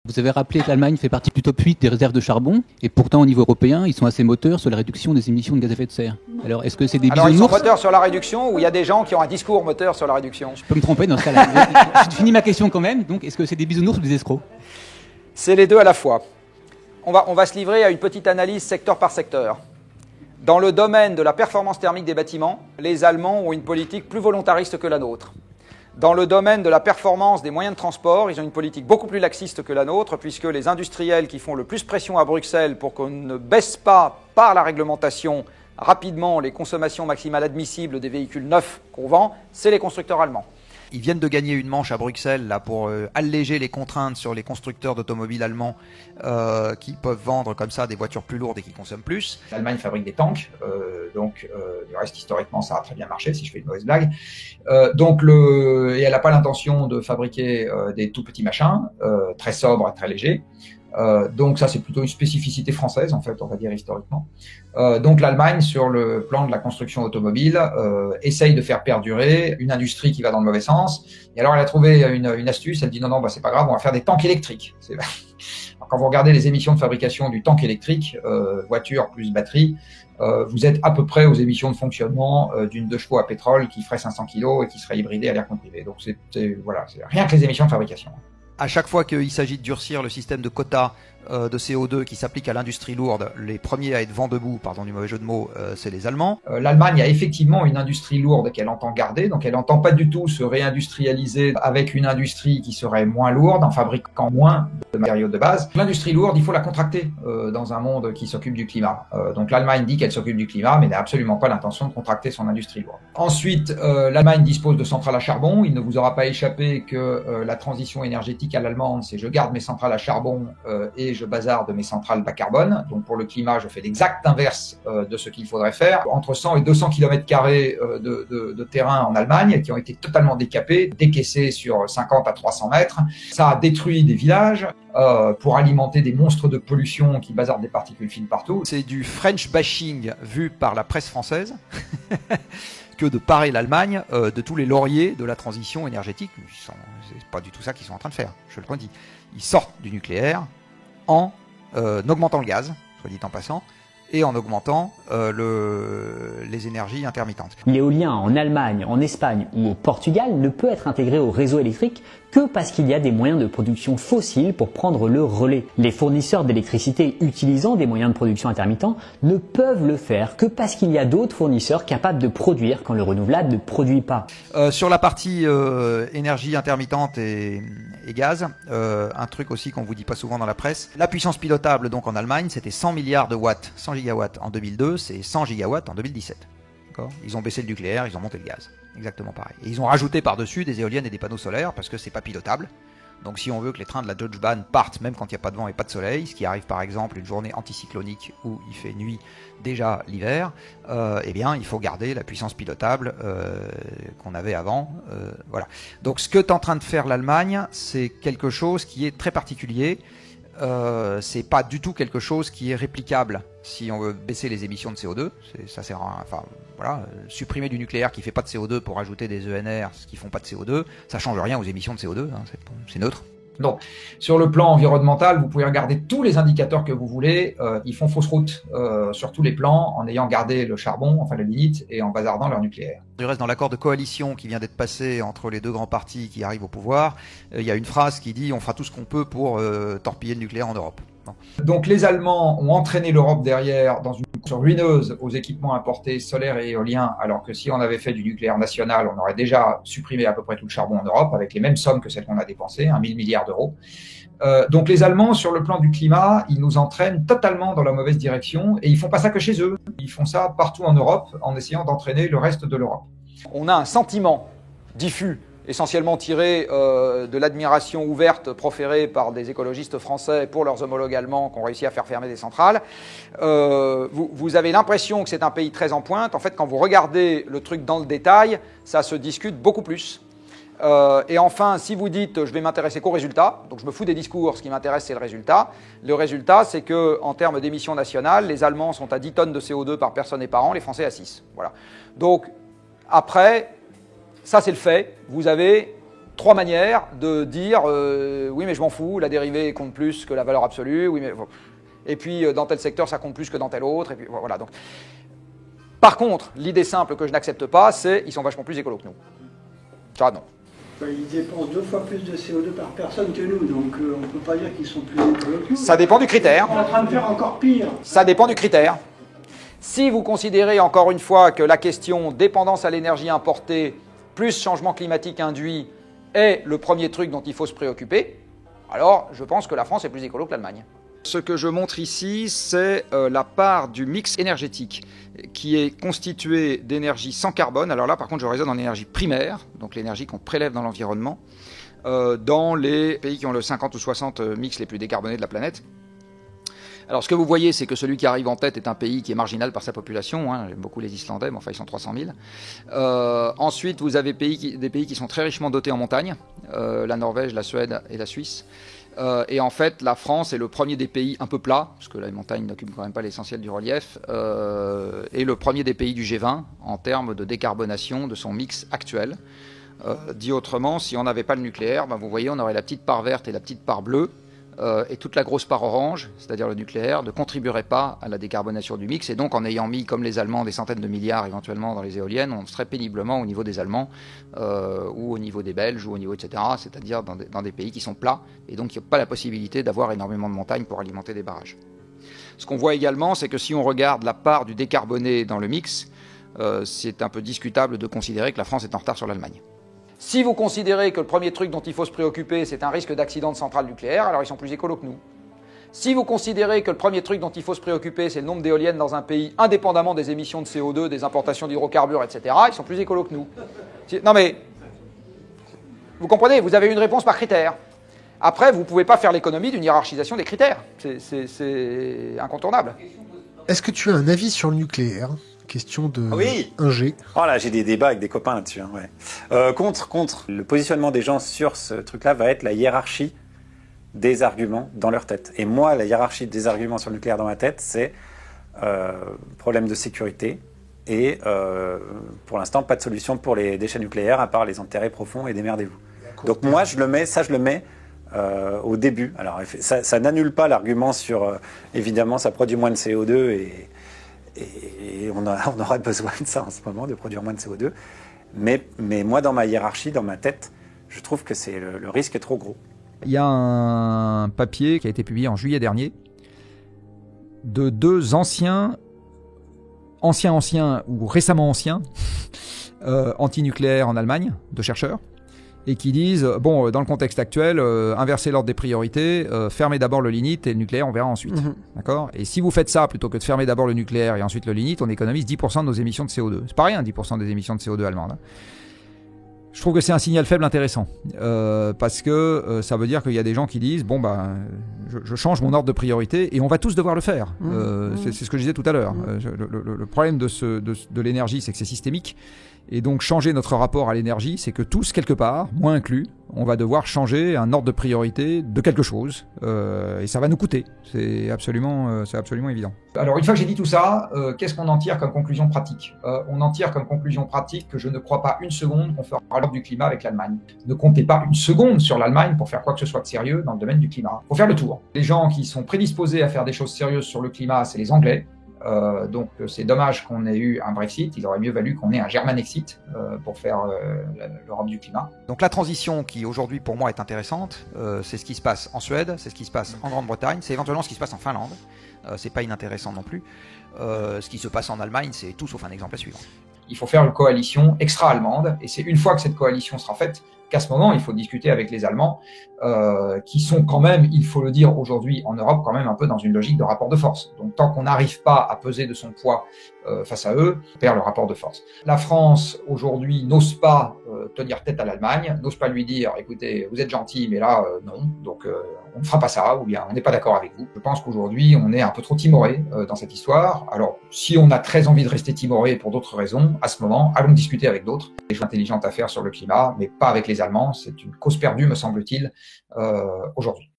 Vous avez rappelé que l'Allemagne fait partie du top 8 des réserves de charbon, et pourtant au niveau européen, ils sont assez moteurs sur la réduction des émissions de gaz à effet de serre. Alors est-ce que c'est des bisounours? Alors ils sont moteurs sur la réduction, ou il y a des gens qui ont un discours moteur sur la réduction? Je peux me tromper dans ce cas-là. J'ai fini ma question quand même, donc est-ce que c'est des bisounours ou des escrocs? C'est les deux à la fois. On va se livrer à une petite analyse secteur par secteur. Dans le domaine de la performance thermique des bâtiments, les Allemands ont une politique plus volontariste que la nôtre. Dans le domaine de la performance des moyens de transport, ils ont une politique beaucoup plus laxiste que la nôtre, puisque les industriels qui font le plus pression à Bruxelles pour qu'on ne baisse pas par la réglementation rapidement les consommations maximales admissibles des véhicules neufs qu'on vend, c'est les constructeurs allemands. Ils viennent de gagner une manche à Bruxelles là, pour alléger les contraintes sur les constructeurs d'automobiles allemands qui peuvent vendre comme ça des voitures plus lourdes et qui consomment plus. L'Allemagne fabrique des tanks, du reste historiquement ça a très bien marché si je fais une mauvaise blague. Et elle n'a pas l'intention de fabriquer des tout petits machins, très sobres et très légers. Donc ça c'est plutôt une spécificité française en fait, on va dire historiquement. Donc l'Allemagne sur le plan de la construction automobile essaye de faire perdurer une industrie qui va dans le mauvais sens. Et alors elle a trouvé une astuce, elle dit non c'est pas grave, on va faire des tanks électriques. Alors, quand vous regardez les émissions de fabrication du tank électrique, voiture plus batterie, vous êtes à peu près aux émissions de fonctionnement d'une 2 chevaux à pétrole qui ferait 500 kg et qui serait hybridée à l'air comprimé. Donc c'est rien que les émissions de fabrication. À chaque fois qu'il s'agit de durcir le système de quotas de CO2 qui s'applique à l'industrie lourde, les premiers à être vent debout, pardon du mauvais jeu de mots, c'est les Allemands. L'Allemagne a effectivement une industrie lourde qu'elle entend garder, donc elle n'entend pas du tout se réindustrialiser avec une industrie qui serait moins lourde, en fabriquant moins de matériaux de base. L'industrie lourde, il faut la contracter dans un monde qui s'occupe du climat. Donc l'Allemagne dit qu'elle s'occupe du climat, mais n'a absolument pas l'intention de contracter son industrie lourde. Ensuite, l'Allemagne dispose de centrales à charbon. Il ne vous aura pas échappé que la transition énergétique à l'allemande, c'est je garde mes centrales à charbon et je bazarde mes centrales bas carbone. Donc pour le climat, je fais l'exact inverse de ce qu'il faudrait faire. Entre 100 et 200 km² de terrain en Allemagne qui ont été totalement décapés, décaissés sur 50 à 300 mètres. Ça a détruit des villages pour alimenter des monstres de pollution qui bazardent des particules fines partout. C'est du French bashing vu par la presse française que de parer l'Allemagne de tous les lauriers de la transition énergétique. C'est pas du tout ça qu'ils sont en train de faire, je le redis. Ils sortent du nucléaire en augmentant le gaz, soit dit en passant, et en augmentant les énergies intermittentes. L'éolien en Allemagne, en Espagne ou au Portugal ne peut être intégré au réseau électrique que parce qu'il y a des moyens de production fossiles pour prendre le relais. Les fournisseurs d'électricité utilisant des moyens de production intermittents ne peuvent le faire que parce qu'il y a d'autres fournisseurs capables de produire quand le renouvelable ne produit pas. Sur la partie énergie intermittente et gaz, un truc aussi qu'on vous dit pas souvent dans la presse, la puissance pilotable donc en Allemagne c'était 100 milliards de watts, 100 gigawatts en 2002, c'est 100 gigawatts en 2017. Ils ont baissé le nucléaire, ils ont monté le gaz. Exactement pareil. Et ils ont rajouté par-dessus des éoliennes et des panneaux solaires parce que c'est pas pilotable. Donc si on veut que les trains de la Deutsche Bahn partent même quand il n'y a pas de vent et pas de soleil, ce qui arrive par exemple une journée anticyclonique où il fait nuit déjà l'hiver, eh bien il faut garder la puissance pilotable qu'on avait avant. Voilà. Donc ce que est en train de faire l'Allemagne, c'est quelque chose qui est très particulier. C'est pas du tout quelque chose qui est réplicable si on veut baisser les émissions de CO2. Supprimer du nucléaire qui fait pas de CO2 pour ajouter des ENR qui font pas de CO2, ça change rien aux émissions de CO2, hein, c'est neutre. Donc, sur le plan environnemental, vous pouvez regarder tous les indicateurs que vous voulez, ils font fausse route sur tous les plans en ayant gardé le charbon, enfin le lignite, et en bazardant leur nucléaire. Du reste, dans l'accord de coalition qui vient d'être passé entre les deux grands partis qui arrivent au pouvoir, il y a une phrase qui dit « on fera tout ce qu'on peut pour torpiller le nucléaire en Europe ». Donc les Allemands ont entraîné l'Europe derrière dans une course ruineuse aux équipements importés solaires et éoliens, alors que si on avait fait du nucléaire national, on aurait déjà supprimé à peu près tout le charbon en Europe, avec les mêmes sommes que celles qu'on a dépensées, 1000 milliards d'euros. Donc les Allemands, sur le plan du climat, ils nous entraînent totalement dans la mauvaise direction, et ils font pas ça que chez eux, ils font ça partout en Europe, en essayant d'entraîner le reste de l'Europe. On a un sentiment diffus, essentiellement tiré de l'admiration ouverte proférée par des écologistes français pour leurs homologues allemands qui ont réussi à faire fermer des centrales. Vous avez l'impression que c'est un pays très en pointe. En fait, quand vous regardez le truc dans le détail, ça se discute beaucoup plus. Et enfin, si vous dites « je vais m'intéresser qu'au résultat », donc je me fous des discours, ce qui m'intéresse c'est le résultat. Le résultat, c'est qu'en termes d'émissions nationales, les Allemands sont à 10 tonnes de CO2 par personne et par an, les Français à 6. Voilà. Donc, après, ça c'est le fait. Vous avez trois manières de dire oui mais je m'en fous, la dérivée compte plus que la valeur absolue, oui mais et puis dans tel secteur ça compte plus que dans tel autre, et puis voilà. Donc, par contre, l'idée simple que je n'accepte pas, c'est ils sont vachement plus écolos que nous. Ça non. Ils dépensent 2 fois plus de CO2 par personne que nous, donc on ne peut pas dire qu'ils sont plus écolos que nous. Ça dépend du critère. On est en train de faire encore pire. Ça dépend du critère. Si vous considérez encore une fois que la question dépendance à l'énergie importée plus changement climatique induit est le premier truc dont il faut se préoccuper, alors je pense que la France est plus écolo que l'Allemagne. Ce que je montre ici, c'est la part du mix énergétique qui est constitué d'énergie sans carbone. Alors là, par contre, je raisonne en énergie primaire, donc l'énergie qu'on prélève dans l'environnement, dans les pays qui ont le 50 ou 60 mix les plus décarbonés de la planète. Alors ce que vous voyez, c'est que celui qui arrive en tête est un pays qui est marginal par sa population. Hein. J'aime beaucoup les Islandais, mais enfin ils sont 300 000. Ensuite, vous avez des pays qui sont très richement dotés en montagne, la Norvège, la Suède et la Suisse. Et en fait, la France est le premier des pays un peu plats, parce que les montagnes n'occupent quand même pas l'essentiel du relief, et le premier des pays du G20 en termes de décarbonation de son mix actuel. Dit autrement, si on n'avait pas le nucléaire, ben vous voyez, on aurait la petite part verte et la petite part bleue, et toute la grosse part orange, c'est-à-dire le nucléaire, ne contribuerait pas à la décarbonation du mix. Et donc, en ayant mis, comme les Allemands, des centaines de milliards éventuellement dans les éoliennes, on serait péniblement au niveau des Allemands, ou au niveau des Belges, ou au niveau, etc., c'est-à-dire dans des pays qui sont plats, et donc il n'y a pas la possibilité d'avoir énormément de montagnes pour alimenter des barrages. Ce qu'on voit également, c'est que si on regarde la part du décarboné dans le mix, c'est un peu discutable de considérer que la France est en retard sur l'Allemagne. Si vous considérez que le premier truc dont il faut se préoccuper, c'est un risque d'accident de centrale nucléaire, alors ils sont plus écolos que nous. Si vous considérez que le premier truc dont il faut se préoccuper, c'est le nombre d'éoliennes dans un pays, indépendamment des émissions de CO2, des importations d'hydrocarbures, etc., ils sont plus écolos que nous. Non mais, vous comprenez, vous avez une réponse par critère. Après, vous ne pouvez pas faire l'économie d'une hiérarchisation des critères. C'est incontournable. Est-ce que tu as un avis sur le nucléaire ? Question de ingé. Oh là, j'ai des débats avec des copains là-dessus. Hein, ouais. Contre. Le positionnement des gens sur ce truc-là va être la hiérarchie des arguments dans leur tête. Et moi, la hiérarchie des arguments sur le nucléaire dans ma tête, c'est problème de sécurité et pour l'instant, pas de solution pour les déchets nucléaires à part les enterrer profonds et démerdez-vous. Donc moi, je le mets au début. Alors, ça n'annule pas l'argument sur, évidemment, ça produit moins de CO2 et on aurait besoin de ça en ce moment, de produire moins de CO2. Mais moi, dans ma hiérarchie, dans ma tête, je trouve que le risque est trop gros. Il y a un papier qui a été publié en juillet dernier de 2 anciens ou récemment anciens antinucléaires en Allemagne, 2 chercheurs, et qui disent, bon, dans le contexte actuel, inverser l'ordre des priorités, fermez d'abord le lignite et le nucléaire, on verra ensuite. D'accord ? Et si vous faites ça, plutôt que de fermer d'abord le nucléaire et ensuite le lignite, on économise 10% de nos émissions de CO2. C'est pas rien, 10% des émissions de CO2 allemandes. Hein. Je trouve que c'est un signal faible intéressant, parce que ça veut dire qu'il y a des gens qui disent, bon, bah, je change mon ordre de priorité, et on va tous devoir le faire. C'est ce que je disais tout à l'heure. Le problème de l'énergie, c'est que c'est systémique. Et donc changer notre rapport à l'énergie, c'est que tous, quelque part, moi inclus, on va devoir changer un ordre de priorité de quelque chose, et ça va nous coûter. C'est absolument évident. Alors une fois que j'ai dit tout ça, qu'est-ce qu'on en tire comme conclusion pratique ? On en tire comme conclusion pratique que je ne crois pas une seconde qu'on fera l'ordre du climat avec l'Allemagne. Ne comptez pas une seconde sur l'Allemagne pour faire quoi que ce soit de sérieux dans le domaine du climat. Il faut faire le tour. Les gens qui sont prédisposés à faire des choses sérieuses sur le climat, c'est les Anglais. Donc c'est dommage qu'on ait eu un Brexit, il aurait mieux valu qu'on ait un Germanexit pour faire l'Europe du climat. Donc la transition qui aujourd'hui pour moi est intéressante, c'est ce qui se passe en Suède, c'est ce qui se passe en Grande-Bretagne, c'est éventuellement ce qui se passe en Finlande, c'est pas inintéressant non plus. Ce qui se passe en Allemagne, c'est tout sauf un exemple à suivre. Il faut faire une coalition extra-allemande, et c'est une fois que cette coalition sera faite qu'à ce moment, il faut discuter avec les Allemands, qui sont quand même, il faut le dire aujourd'hui en Europe, quand même un peu dans une logique de rapport de force. Donc tant qu'on n'arrive pas à peser de son poids face à eux, on perd le rapport de force. La France, aujourd'hui, n'ose pas tenir tête à l'Allemagne, n'ose pas lui dire, écoutez, vous êtes gentil, mais là, non, donc on ne fera pas ça, ou bien on n'est pas d'accord avec vous. Je pense qu'aujourd'hui, on est un peu trop timoré dans cette histoire. Alors, si on a très envie de rester timoré pour d'autres raisons, à ce moment, allons discuter avec d'autres. Des choses intelligentes à faire sur le climat, mais pas avec les Allemands. C'est une cause perdue, me semble-t-il, aujourd'hui.